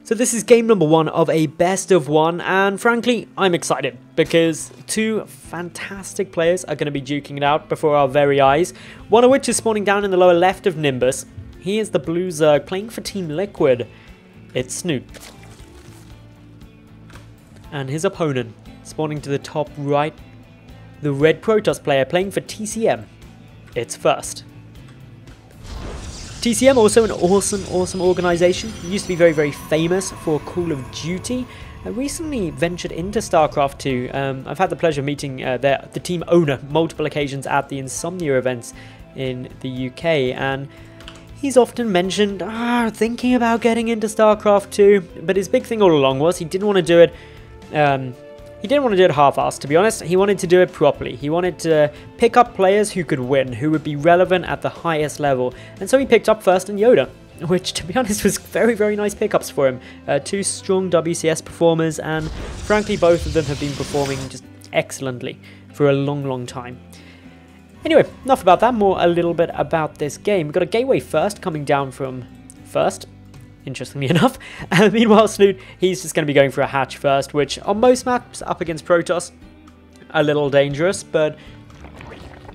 So this is game number 1 of a best of 1, and frankly, I'm excited because 2 fantastic players are going to be duking it out before our very eyes, one of which is spawning down in the lower left of Nimbus. He is the blue Zerg playing for Team Liquid. It's Snute. And his opponent, spawning to the top right, the red Protoss player playing for TCM. It's First. TCM, also an awesome organization. Used to be very famous for Call of Duty. Recently ventured into StarCraft 2. I've had the pleasure of meeting the team owner multiple occasions at the Insomnia events in the UK, and he's often mentioned thinking about getting into StarCraft 2, but his big thing all along was he didn't want to do it He didn't want to do it half-assed, to be honest. He wanted to do it properly. He wanted to pick up players who could win, who would be relevant at the highest level. And so he picked up First and Yoda, which, to be honest, was very nice pickups for him. 2 strong WCS performers, and frankly, both of them have been performing just excellently for a long time. Anyway, enough about that. More a little bit about this game. We've got a Gateway First coming down from First, interestingly enough. Meanwhile, Snute, he's just going to be going for a hatch first, which on most maps up against Protoss, a little dangerous, but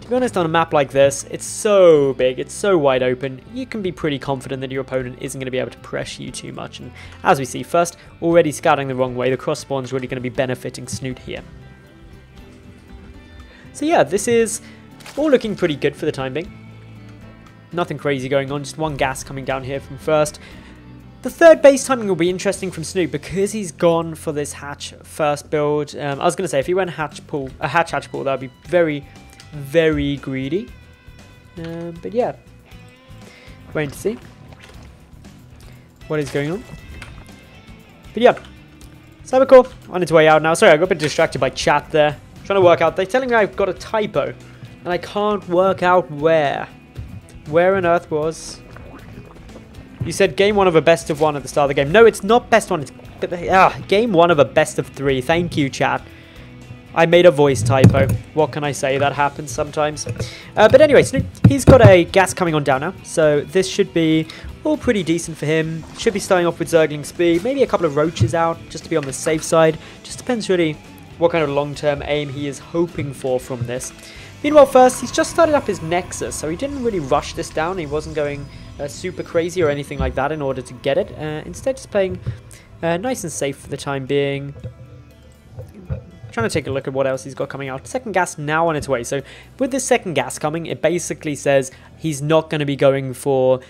to be honest, on a map like this, it's so big, it's so wide open, you can be pretty confident that your opponent isn't going to be able to pressure you too much. And as we see, First already scouting the wrong way. The cross spawn's really going to be benefiting Snute here. So yeah, this is all looking pretty good for the time being. Nothing crazy going on, just 1 gas coming down here from First. The third base timing will be interesting from Snute because he's gone for this hatch first build. I was going to say, if he went hatch pool, that would be very greedy. But yeah, waiting to see what is going on. But yeah, Cybercore on its way out now. Sorry, I got a bit distracted by chat there. Trying to work out. They're telling me I've got a typo, and I can't work out where. Where on earth was... You said game 1 of a best of 1 at the start of the game. No, it's not best 1. It's game 1 of a best of 3. Thank you, chat. I made a voice typo. What can I say? That happens sometimes. But anyway, Snute, he's got a gas coming on down now. So this should be all pretty decent for him. Should be starting off with Zergling speed. Maybe a couple of roaches out just to be on the safe side. Just depends really what kind of long-term aim he is hoping for from this. Meanwhile, First, he's just started up his Nexus. So he didn't really rush this down. He wasn't going... super crazy or anything like that in order to get it. Instead, just playing nice and safe for the time being. Trying to take a look at what else he's got coming out. Second gas now on its way. So with this second gas coming, it basically says he's not going to be going for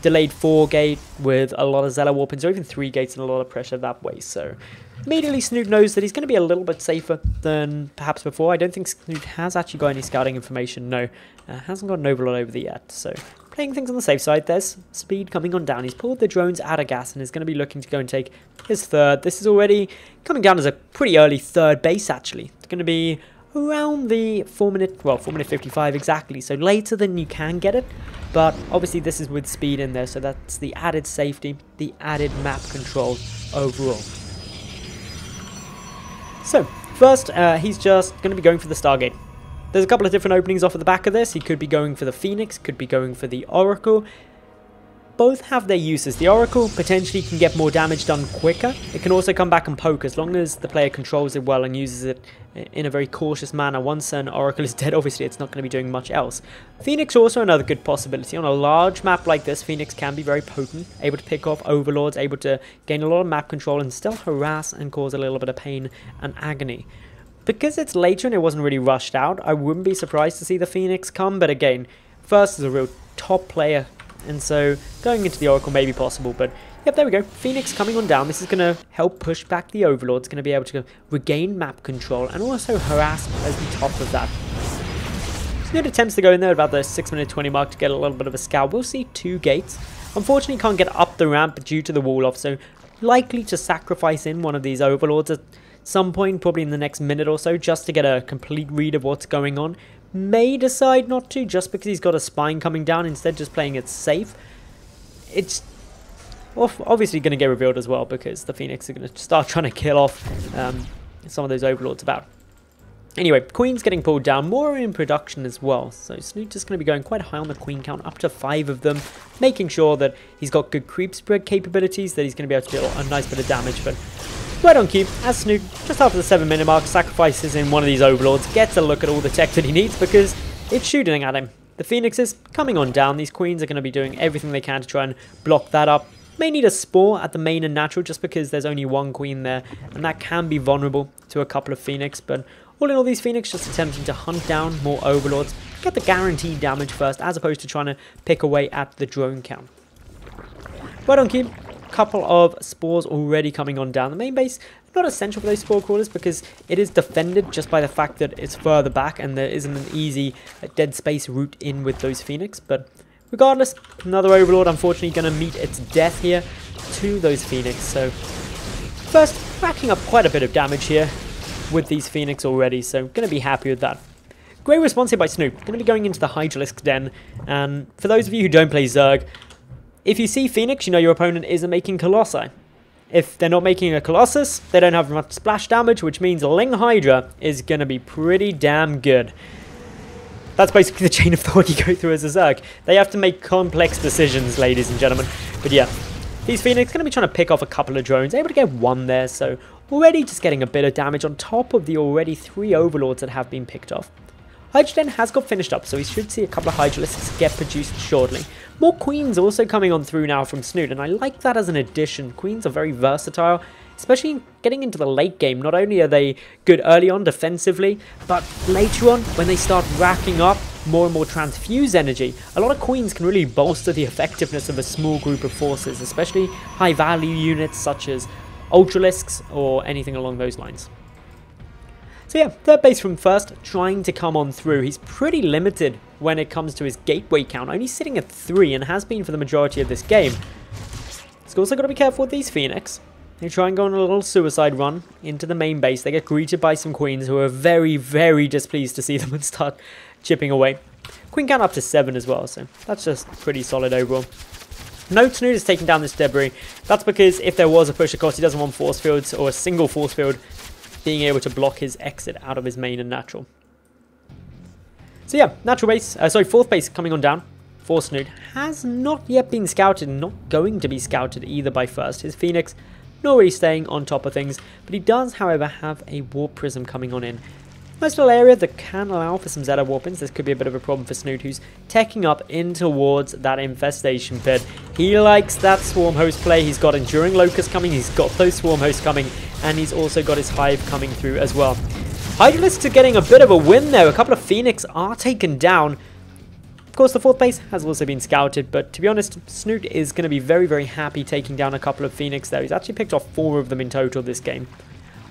delayed 4 gate with a lot of Zealot Warpins, or even 3 gates and a lot of pressure that way. So immediately Snute knows that he's going to be a little bit safer than perhaps before. I don't think Snute has actually got any scouting information. No, hasn't got an overlord over there yet. So playing things on the safe side. There's speed coming on down. He's pulled the drones out of gas and is going to be looking to go and take his third. This is already coming down as a pretty early third base, actually. It's going to be around the 4 minute 55 exactly. So later than you can get it. But obviously this is with speed in there. So that's the added safety, the added map control overall. So first, he's just going to be going for the Stargate. There's a couple of different openings off of the back of this. He could be going for the Phoenix, could be going for the Oracle. Both have their uses. The Oracle potentially can get more damage done quicker. It can also come back and poke as long as the player controls it well and uses it in a very cautious manner. Once an Oracle is dead, obviously it's not going to be doing much else. Phoenix also another good possibility. On a large map like this, Phoenix can be very potent, able to pick off overlords, able to gain a lot of map control and still harass and cause a little bit of pain and agony. Because it's later and it wasn't really rushed out, I wouldn't be surprised to see the Phoenix come, but again, First is a real top player, and so going into the Oracle may be possible, but yep, there we go. Phoenix coming on down. This is going to help push back the Overlord. It's going to be able to regain map control and also harass as the top of that. Snute attempts to go in there at about the 6-minute 20 mark to get a little bit of a scout. We'll see 2 gates. Unfortunately, can't get up the ramp due to the wall off, so likely to sacrifice in one of these Overlords at some point, probably in the next minute or so, just to get a complete read of what's going on. May decide not to, just because he's got a spine coming down, instead just playing it safe. It's obviously going to get revealed as well, because the Phoenix are going to start trying to kill off some of those Overlords about. Anyway, Queen's getting pulled down, more in production as well. So Snute is going to be going quite high on the Queen count, up to 5 of them, making sure that he's got good creep spread capabilities, that he's going to be able to deal a nice bit of damage. But right on cue, as Snute, just after the 7-minute mark, sacrifices in one of these Overlords, gets a look at all the tech that he needs because it's shooting at him. The Phoenixes coming on down. These Queens are going to be doing everything they can to try and block that up. May need a Spore at the main and natural just because there's only one Queen there, and that can be vulnerable to a couple of Phoenix, but all in all, these Phoenix just attempting to hunt down more Overlords, get the guaranteed damage first, as opposed to trying to pick away at the drone count. Right on cue, couple of Spores already coming on down. The main base, not essential for those Spore crawlers because it is defended just by the fact that it's further back and there isn't an easy dead space route in with those Phoenix, but regardless, another Overlord unfortunately going to meet its death here to those Phoenix. So first, racking up quite a bit of damage here with these Phoenix already, so going to be happy with that. Great response here by Snute. Going to be going into the Hydralisk Den, and for those of you who don't play Zerg, if you see Phoenix, you know your opponent isn't making Colossi. If they're not making a Colossus, they don't have much splash damage, which means Ling Hydra is going to be pretty damn good. That's basically the chain of thought you go through as a Zerg. They have to make complex decisions, ladies and gentlemen. But yeah, these Phoenix going to be trying to pick off a couple of drones, able to get one there, so already just getting a bit of damage on top of the already 3 Overlords that have been picked off. Hydra Den has got finished up, so we should see a couple of Hydralisks get produced shortly. More Queens also coming on through now from Snute, and I like that as an addition. Queens are very versatile, especially getting into the late game. Not only are they good early on defensively, but later on, when they start racking up more and more transfuse energy, a lot of Queens can really bolster the effectiveness of a small group of forces, especially high value units such as Ultralisks or anything along those lines. So yeah, third base from first, trying to come on through. He's pretty limited when it comes to his gateway count, only sitting at 3 and has been for the majority of this game. He's also got to be careful with these Phoenix. They try and go on a little suicide run into the main base. They get greeted by some Queens who are very, very displeased to see them and start chipping away. Queen count up to 7 as well, so that's just pretty solid overall. No, Snute is taking down this debris. That's because if there was a push across, he doesn't want force fields or a single force field being able to block his exit out of his main and natural. So yeah, natural base, fourth base coming on down for Snute has not yet been scouted, not going to be scouted either by first. His Phoenix not really staying on top of things, but he does, however, have a Warp Prism coming on in. Nice little area that can allow for some Zeta Warpings. This could be a bit of a problem for Snute, who's teching up in towards that Infestation Pit. He likes that Swarm Host play. He's got Enduring Locust coming, he's got those Swarm Hosts coming, and he's also got his Hive coming through as well. Hydralisks are getting a bit of a win there. A couple of Phoenix are taken down. Of course, the fourth base has also been scouted, but to be honest, Snute is going to be very, very happy taking down a couple of Phoenix there. He's actually picked off 4 of them in total this game.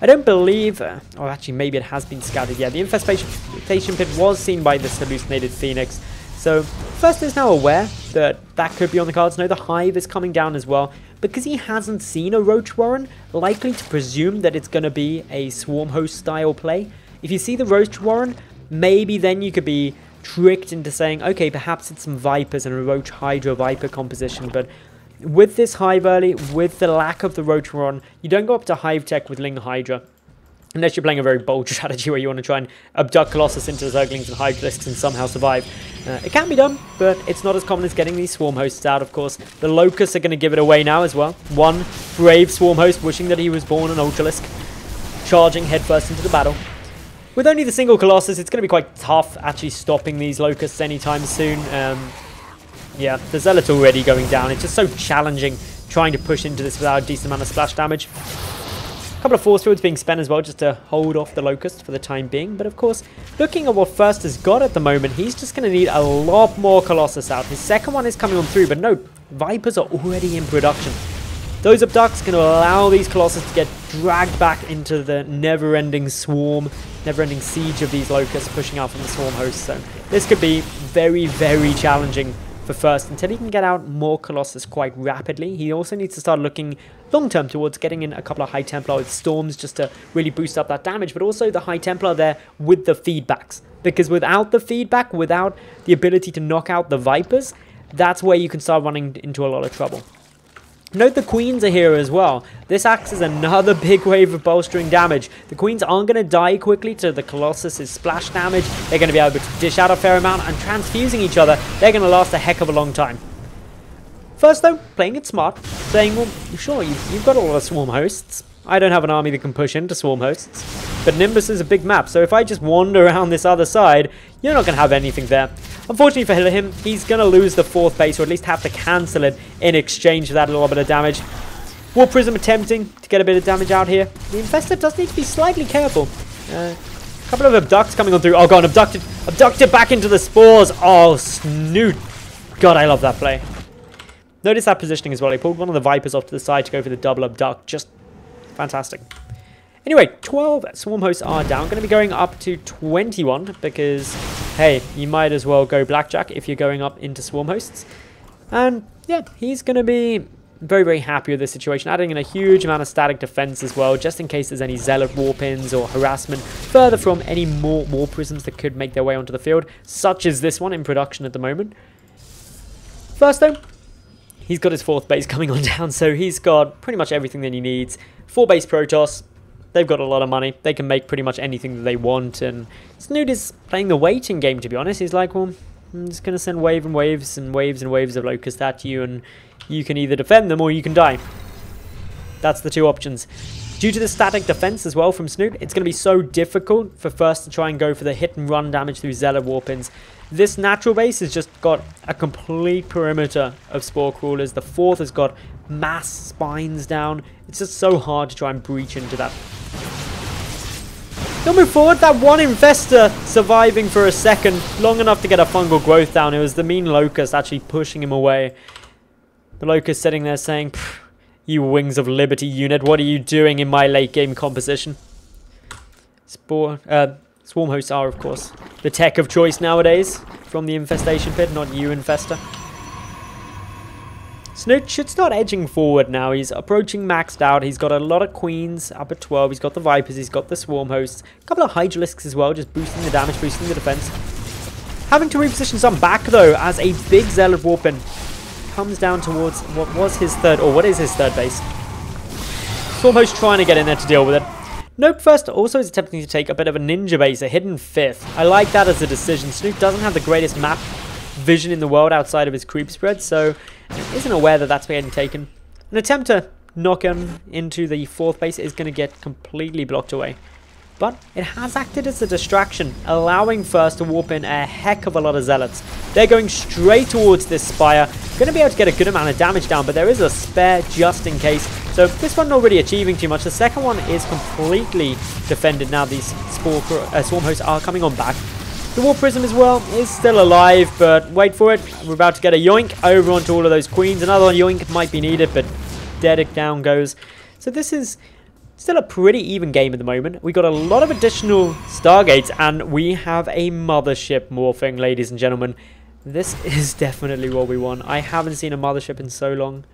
I don't believe, or actually maybe it has been scouted, yeah, the Infestation Pit was seen by this hallucinated Phoenix. So, first is now aware that that could be on the cards. No, the Hive is coming down as well. Because he hasn't seen a Roach Warren, likely to presume that it's going to be a Swarm Host style play. If you see the Roach Warren, maybe then you could be tricked into saying, okay, perhaps it's some Vipers and a Roach Hydra Viper composition, but with this Hive early, with the lack of the Roach Warren, you don't go up to Hive Tech with Ling Hydra. Unless you're playing a very bold strategy where you want to try and abduct Colossus into Zerglings and Hydralisks and somehow survive. It can be done, but it's not as common as getting these Swarm Hosts out, of course. The Locusts are going to give it away now as well. One brave Swarm Host wishing that he was born an Ultralisk, charging headfirst into the battle. With only the single Colossus, it's going to be quite tough actually stopping these Locusts anytime soon. Yeah, the Zealot's already going down. It's just so challenging trying to push into this without a decent amount of splash damage. A couple of force fields being spent as well just to hold off the Locust for the time being. But of course, looking at what First has got at the moment, he's just going to need a lot more Colossus out. His second one is coming on through, but no, Vipers are already in production. Those abducts going to allow these Colossus to get dragged back into the never-ending swarm, never-ending siege of these Locusts pushing out from the Swarm Host. So this could be very, very challenging for First until he can get out more Colossus quite rapidly. He also needs to start looking long-term towards getting in a couple of High Templar with Storms just to really boost up that damage, but also the High Templar there with the feedbacks. Because without the feedback, without the ability to knock out the Vipers, that's where you can start running into a lot of trouble. Note the queens are here as well. This acts as another big wave of bolstering damage. The queens aren't going to die quickly to the Colossus's splash damage. They're going to be able to dish out a fair amount, and transfusing each other, they're going to last a heck of a long time. First though, playing it smart, saying, well, sure, you've got a lot of swarm hosts. I don't have an army that can push into swarm hosts. But Nimbus is a big map, so if I just wander around this other side, you're not going to have anything there. Unfortunately for him, he's going to lose the 4th base, or at least have to cancel it in exchange for that little bit of damage. War Prism attempting to get a bit of damage out here. The Infestor does need to be slightly careful. A couple of Abducts coming on through. Oh, God, abducted back into the Spores. Oh, Snute. God, I love that play. Notice that positioning as well. He pulled one of the Vipers off to the side to go for the double abduct. Just fantastic. Anyway, 12 swarm hosts are down. Going to be going up to 21 because, hey, you might as well go blackjack if you're going up into swarm hosts. And yeah, he's going to be very, very happy with this situation, adding in a huge amount of static defense as well, just in case there's any zealot warpins or harassment further from any more war prisms that could make their way onto the field, such as this one in production at the moment. First though, he's got his 4th base coming on down, so he's got pretty much everything that he needs. 4 base Protoss. They've got a lot of money. They can make pretty much anything that they want. And Snute is playing the waiting game, to be honest. He's like, well, I'm just going to send waves and waves and waves and waves of locusts at you. And you can either defend them or you can die. That's the 2 options. Due to the static defense as well from Snute, it's going to be so difficult for first to try and go for the hit and run damage through Zealot Warpins. This natural base has just got a complete perimeter of Spore Crawlers. The 4th has got mass spines down. It's just so hard to try and breach into that. They'll move forward. That one Infestor surviving for a second, long enough to get a fungal growth down. It was the mean Locust actually pushing him away. The Locust sitting there saying, you Wings of Liberty unit, what are you doing in my late game composition? Swarm hosts are, of course, the tech of choice nowadays from the Infestation Pit, not you, Infestor. Snute should start edging forward now. He's approaching maxed out. He's got a lot of queens up at 12. He's got the Vipers. He's got the Swarm Hosts. A couple of Hydralisks as well, just boosting the damage, boosting the defense. Having to reposition some back, though, as a big Zealot Warpin comes down towards what was his 3rd, or what is his 3rd base. Swarm Host trying to get in there to deal with it. Nope first also is attempting to take a bit of a ninja base, a hidden 5th. I like that as a decision. Snute doesn't have the greatest map vision in the world outside of his creep spread, so isn't aware that that's being taken. An attempt to knock him into the 4th base is going to get completely blocked away. But it has acted as a distraction, allowing first to warp in a heck of a lot of Zealots. They're going straight towards this Spire. Going to be able to get a good amount of damage down, but there is a spare just in case. So this one not really achieving too much. The second one is completely defended now. These Swarm Hosts are coming on back. The War Prism as well is still alive, but wait for it. We're about to get a yoink over onto all of those queens. Another yoink might be needed, but dead it down goes. So this is still a pretty even game at the moment. We got a lot of additional Stargates, and we have a mothership morphing, ladies and gentlemen. This is definitely what we want. I haven't seen a mothership in so long.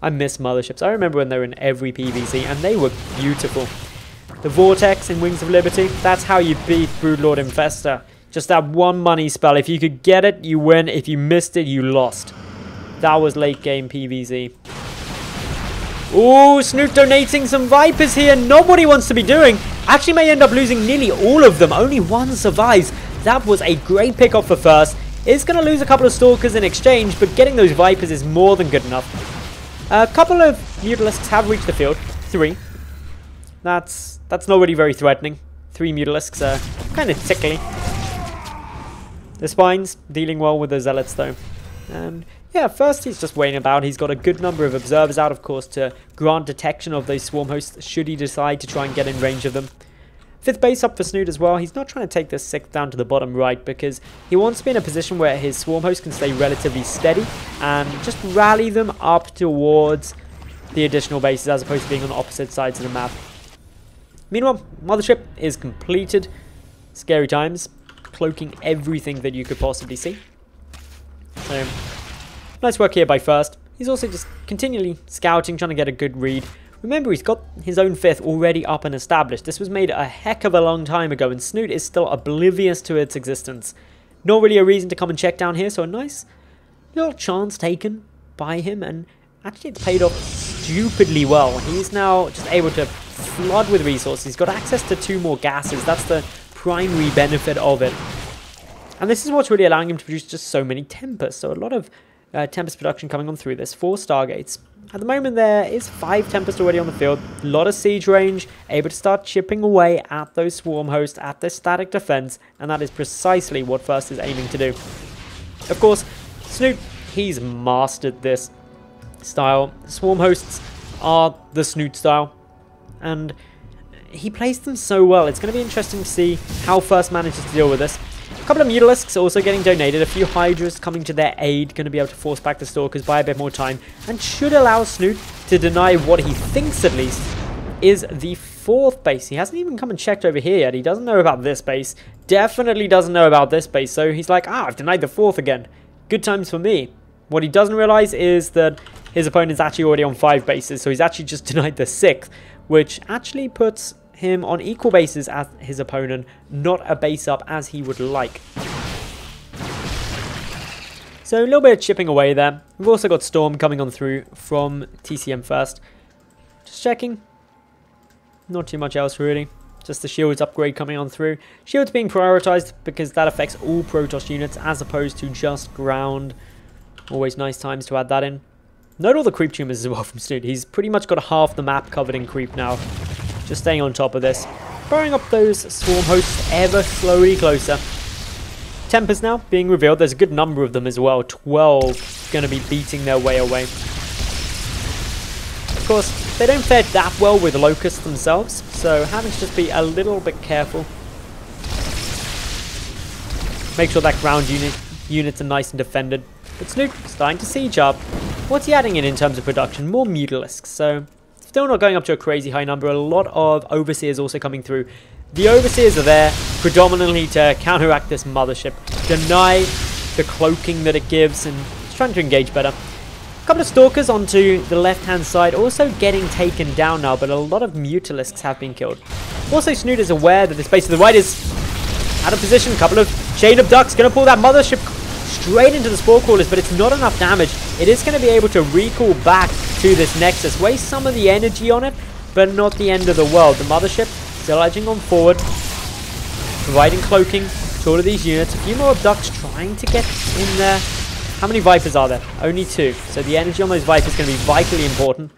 I miss motherships. I remember when they were in every PvZ, and they were beautiful. The Vortex in Wings of Liberty, that's how you beat Broodlord Infestor. Just that one money spell. If you could get it, you win. If you missed it, you lost. That was late game PvZ. Ooh, Snute donating some Vipers here. Not what he wants to be doing. Actually may end up losing nearly all of them. Only one survives. That was a great pick-off for first. Is going to lose a couple of Stalkers in exchange, but getting those Vipers is more than good enough. A couple of Mutalisks have reached the field. 3. That's not really very threatening. 3 Mutalisks are kind of tickly. The Spines dealing well with the Zealots though. And yeah, first he's just waiting about. He's got a good number of observers out, of course, to grant detection of those Swarm Hosts should he decide to try and get in range of them. 5th base up for Snute as well. He's not trying to take this 6th down to the bottom right because he wants to be in a position where his Swarm Host can stay relatively steady and just rally them up towards the additional bases as opposed to being on opposite sides of the map. Meanwhile, Mothership is completed. Scary times. Cloaking everything that you could possibly see. So, nice work here by first. He's also just continually scouting, trying to get a good read. Remember, he's got his own 5th already up and established. This was made a heck of a long time ago, and Snute is still oblivious to its existence. Not really a reason to come and check down here, so a nice little chance taken by him, and actually it's paid off stupidly well. He's now just able to flood with resources. He's got access to 2 more gases. That's the primary benefit of it. And this is what's really allowing him to produce just so many Tempests. So a lot of Tempest production coming on through this. 4 Stargates. At the moment there is 5 Tempest already on the field. A lot of siege range. Able to start chipping away at those swarm hosts, at their static defense. And that is precisely what First is aiming to do. Of course, Snute, he's mastered this style. Swarm hosts are the Snute style. And he plays them so well. It's going to be interesting to see how First manages to deal with this. A couple of Mutalisks also getting donated. A few Hydras coming to their aid. Going to be able to force back the Stalkers, buy a bit more time. And should allow Snute to deny what he thinks, at least, is the 4th base. He hasn't even come and checked over here yet. He doesn't know about this base. Definitely doesn't know about this base. So he's like, I've denied the 4th again. Good times for me. What he doesn't realize is that his opponent's actually already on 5 bases. So he's actually just denied the 6th. Which actually puts him on equal bases as his opponent, not a base up as he would like. So a little bit of chipping away there. We've also got Storm coming on through from TCM First. Just checking. Not too much else really. Just the shields upgrade coming on through. Shields being prioritized because that affects all Protoss units as opposed to just ground. Always nice times to add that in. Note all the creep tumors as well from Snute. He's pretty much got half the map covered in creep now. Just staying on top of this. Burrowing up those swarm hosts ever slowly closer. Tempers now being revealed. There's a good number of them as well. 12 going to be beating their way away. Of course, they don't fare that well with locusts themselves. So having to just be a little bit careful. Make sure that ground units are nice and defended. But Snute starting to siege up. What's he adding in terms of production? More Mutalisks, so still not going up to a crazy high number. A lot of Overseers also coming through. The Overseers are there predominantly to counteract this mothership, deny the cloaking that it gives, and just trying to engage better. A couple of Stalkers onto the left-hand side, also getting taken down now, but a lot of Mutalisks have been killed. Also, Snute is aware that this base to the right is out of position. A couple of Chain of Ducks going to pull that mothership straight into the Spore Crawlers, but it's not enough damage. It is going to be able to recall back to this Nexus, waste some of the energy on it, but not the end of the world. The mothership still edging on forward, providing cloaking to all of these units. A few more Ducks trying to get in there. How many Vipers are there? Only 2. So the energy on those Vipers is going to be vitally important.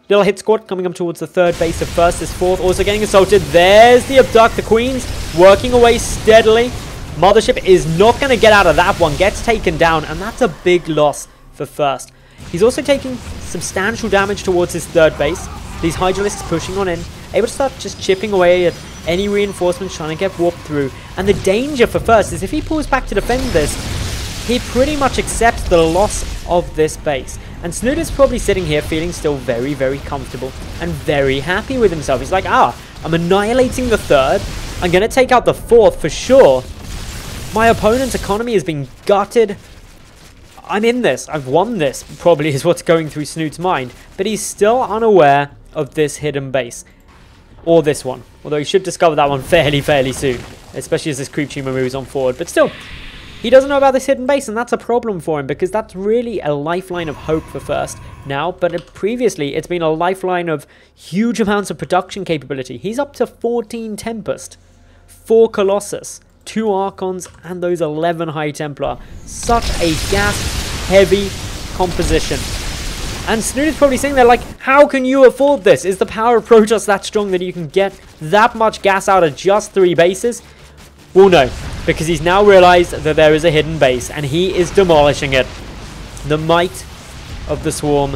Little hit squad coming up towards the 3rd base of First. This 4th also getting assaulted. There's the Abduct. The Queen's working away steadily. Mothership is not going to get out of that one. Gets taken down, and that's a big loss for First. He's also taking substantial damage towards his 3rd base. These Hydralisks pushing on in, able to start just chipping away at any reinforcements trying to get warped through. And the danger for First is if he pulls back to defend this, he pretty much accepts the loss of this base. And Snute is probably sitting here feeling still very, very comfortable and very happy with himself. He's like, I'm annihilating the 3rd. I'm going to take out the 4th for sure. My opponent's economy has been gutted. I'm in this. I've won this, probably is what's going through Snute's mind. But he's still unaware of this hidden base. Or this one. Although he should discover that one fairly soon. Especially as this creep tumor moves on forward. But still, he doesn't know about this hidden base, and that's a problem for him. Because that's really a lifeline of hope for First now. But previously, it's been a lifeline of huge amounts of production capability. He's up to 14 Tempest. 4 Colossus. 2 Archons and those 11 High Templar. Such a gas-heavy composition. And Snute is probably saying there, like, how can you afford this? Is the power of Protoss that strong that you can get that much gas out of just 3 bases? Well, no, because he's now realized that there is a hidden base, and he is demolishing it. The might of the Swarm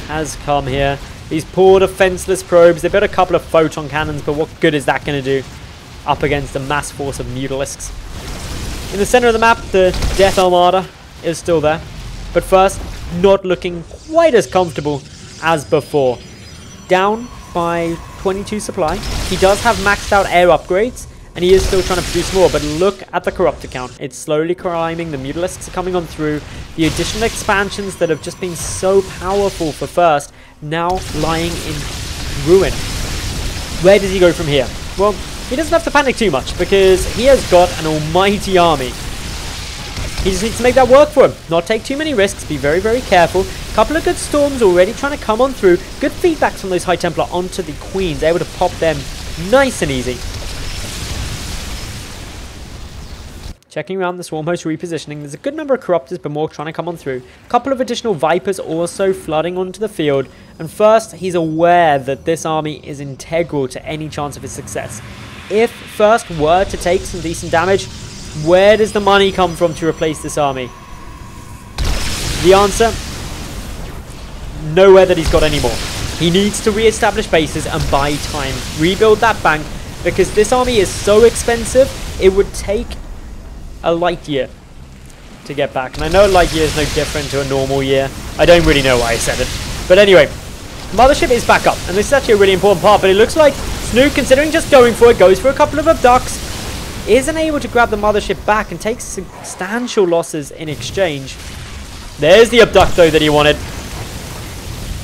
has come here. These poor defenseless probes. They've got a couple of photon cannons, but what good is that going to do up against a mass force of Mutalisks? In the center of the map, the Death Armada is still there. But First, not looking quite as comfortable as before. Down by 22 supply. He does have maxed out air upgrades, and he is still trying to produce more. But look at the Corruptor count. It's slowly climbing. The Mutalisks are coming on through. The additional expansions that have just been so powerful for First, now lying in ruin. Where does he go from here? Well, he doesn't have to panic too much, because he has got an almighty army. He just needs to make that work for him. Not take too many risks. Be very, very careful. Couple of good storms already trying to come on through. Good feedbacks from those High Templar onto the Queens. Able to pop them nice and easy. Checking around the Swarm Host repositioning. There's a good number of Corruptors, but more trying to come on through. A couple of additional Vipers also flooding onto the field. And first, he's aware that this army is integral to any chance of his success. If First were to take some decent damage, where does the money come from to replace this army? The answer? Nowhere that he's got any more. He needs to re-establish bases and buy time. Rebuild that bank, because this army is so expensive, it would take a light year to get back. And I know a light year is no different to a normal year. I don't really know why I said it. But anyway, Mothership is back up. And this is actually a really important part. But it looks like Snute, considering just going for it, goes for a couple of abducts. Isn't able to grab the Mothership back and takes substantial losses in exchange. There's the abduct, though, that he wanted.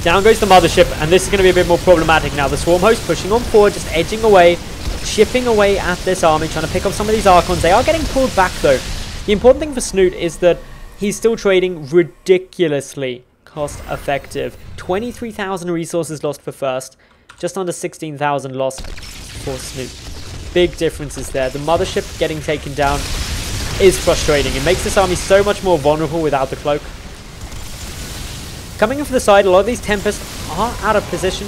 Down goes the Mothership. And this is going to be a bit more problematic now. The Swarm Host pushing on forward, just edging away. Chipping away at this army, trying to pick up some of these Archons. They are getting pulled back, though. The important thing for Snute is that he's still trading ridiculously cost-effective. 23,000 resources lost for First. Just under 16,000 lost for Snute. Big differences there. The Mothership getting taken down is frustrating. It makes this army so much more vulnerable without the cloak. Coming in from the side, a lot of these Tempests are out of position.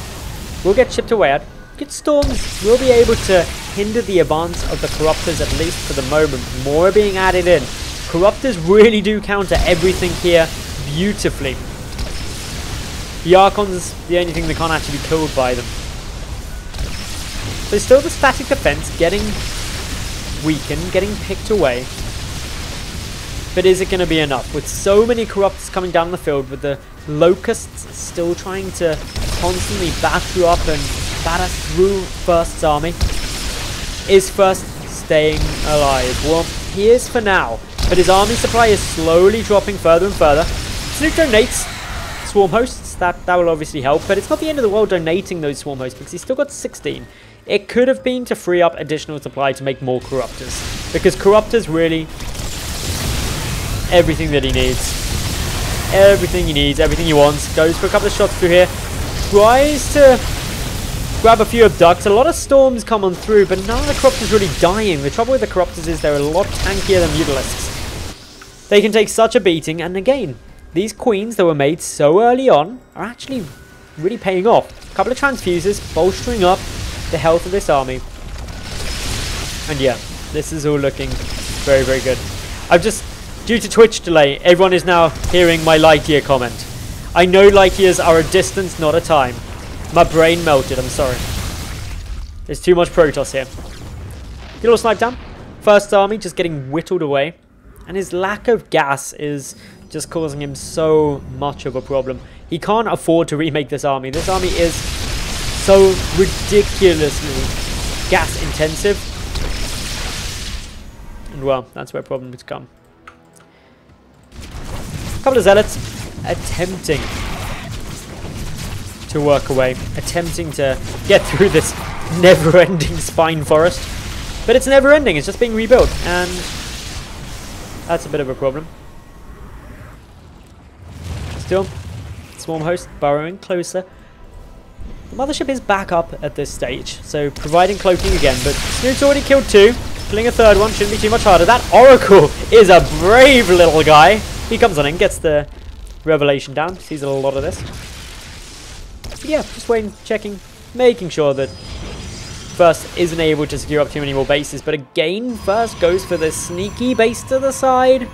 Will get chipped away at. Good storms will be able to hinder the advance of the Corruptors, at least for the moment. More are being added in. Corruptors really do counter everything here beautifully. The Archons, the only thing that can't actually be killed by them. But still the static defense getting weakened, getting picked away. But is it going to be enough? With so many Corruptors coming down the field, with the Locusts still trying to constantly batter up and batter through First's army. Is First staying alive? Well, he is for now, but his army supply is slowly dropping further and further. Snute donates Swarm Hosts, that will obviously help, but it's not the end of the world donating those Swarm Hosts, because he's still got 16. It could have been to free up additional supply to make more Corruptors, because Corruptors really everything that he needs. Everything he needs, everything he wants. Goes for a couple of shots through here. Tries to grab a few abducts. A lot of storms come on through, but none of the Corruptors really dying. The trouble with the Corruptors is they're a lot tankier than Mutalisks. They can take such a beating, and again, these Queens that were made so early on are actually really paying off. A couple of transfuses, bolstering up the health of this army. And yeah, this is all looking very, very good. I've just, due to Twitch delay, everyone is now hearing my light year comment. I know light years are a distance, not a time. My brain melted, I'm sorry. There's too much Protoss here. Good little snipe down. First army just getting whittled away. And his lack of gas is just causing him so much of a problem. He can't afford to remake this army. This army is so ridiculously gas intensive. And well, that's where problems come. A couple of Zealots attempting to work away, attempting to get through this never-ending spine forest. But it's never-ending, it's just being rebuilt, and that's a bit of a problem. Still, Swarm Host burrowing closer. The Mothership is back up at this stage, so providing cloaking again, but Snoot's already killed two. Killing a third one shouldn't be too much harder. That Oracle is a brave little guy. He comes on in, gets the revelation down, sees a lot of this. But yeah, just waiting, checking, making sure that First isn't able to secure up too many more bases. But again, First goes for the sneaky base to the side.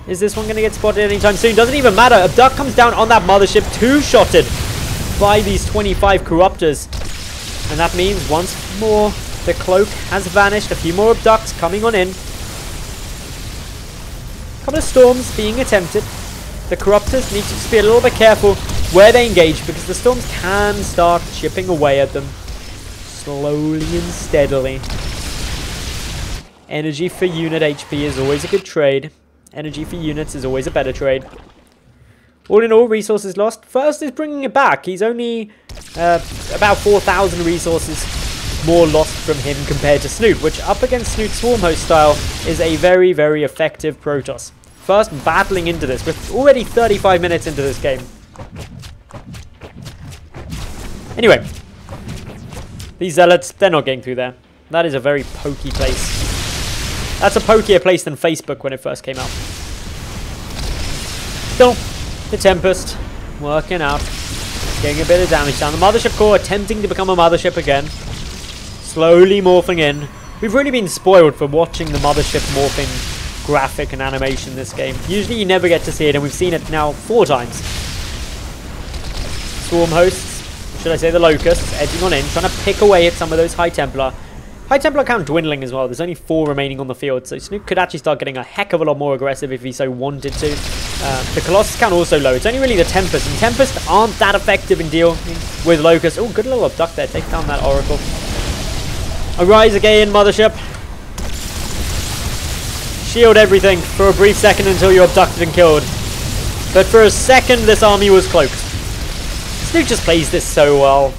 Is this one going to get spotted anytime soon? Doesn't even matter. Abduct comes down on that Mothership, two-shotted by these 25 Corruptors. And that means once more the cloak has vanished. A few more abducts coming on in. A couple of storms being attempted. The Corruptors need to just be a little bit careful where they engage, because the storms can start chipping away at them slowly and steadily. Energy for unit HP is always a good trade. Energy for units is always a better trade. All in all, resources lost. First is bringing it back. He's only about 4,000 resources more lost from him compared to Snute, which up against Snoot Swarm Host style is a very, very effective Protoss. first battling into this. We're already 35 minutes into this game. Anyway, these Zealots, they're not getting through there. That is a very pokey place. That's a pokier place than Facebook when it first came out. Still, the Tempest working out. Getting a bit of damage down. The Mothership Core attempting to become a Mothership again. Slowly morphing in. We've really been spoiled for watching the Mothership morphing graphic and animation in this game. Usually you never get to see it, and we've seen it now 4 times. Swarm Hosts, should I say the Locusts, edging on in, trying to pick away at some of those High Templar. High Templar count dwindling as well. There's only 4 remaining on the field, so Snute could actually start getting a heck of a lot more aggressive if he so wanted to. The Colossus count also low. It's only really the Tempest, and Tempest aren't that effective in dealing with Locust. Oh, good little abduct there. Take down that Oracle. Arise again, Mothership. Shield everything for a brief second until you're abducted and killed. But for a second, this army was cloaked. Snute just plays this so well.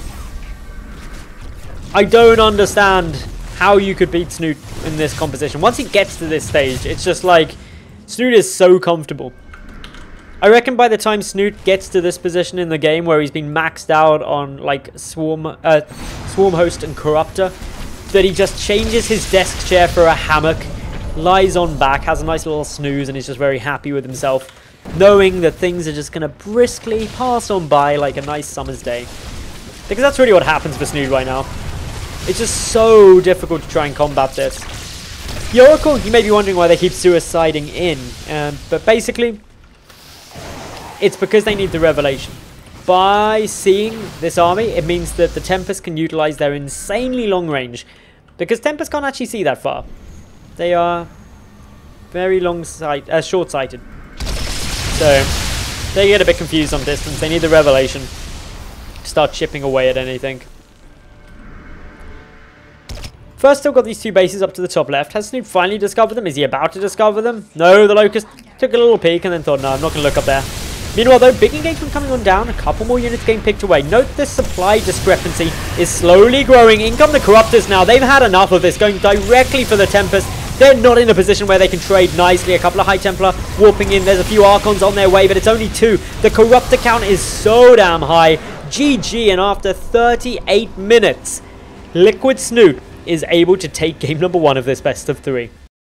I don't understand how you could beat Snute in this composition. Once he gets to this stage, it's just like, Snute is so comfortable. I reckon by the time Snute gets to this position in the game where he's been maxed out on like Swarm Host and Corruptor, that he just changes his desk chair for a hammock, lies on back, has a nice little snooze, and is just very happy with himself, knowing that things are just going to briskly pass on by like a nice summer's day. Because that's really what happens for Snute right now. It's just so difficult to try and combat this. The Oracle, you may be wondering why they keep suiciding in, but basically, it's because they need the Revelation. By seeing this army, it means that the Tempest can utilize their insanely long range, because Tempest can't actually see that far. They are very short-sighted. So, they get a bit confused on distance. They need the Revelation to start chipping away at anything. First, still got these 2 bases up to the top left. Has Snute finally discovered them? Is he about to discover them? No, the Locust took a little peek and then thought, no, I'm not going to look up there. Meanwhile, though, big engagement coming on down. A couple more units getting picked away. Note this supply discrepancy is slowly growing. In come the Corruptors now. They've had enough of this, going directly for the Tempest. They're not in a position where they can trade nicely. A couple of High Templar warping in. There's a few Archons on their way, but it's only 2. The Corruptor count is so damn high. GG, and after 38 minutes, Liquid Snute is able to take game number 1 of this best of 3.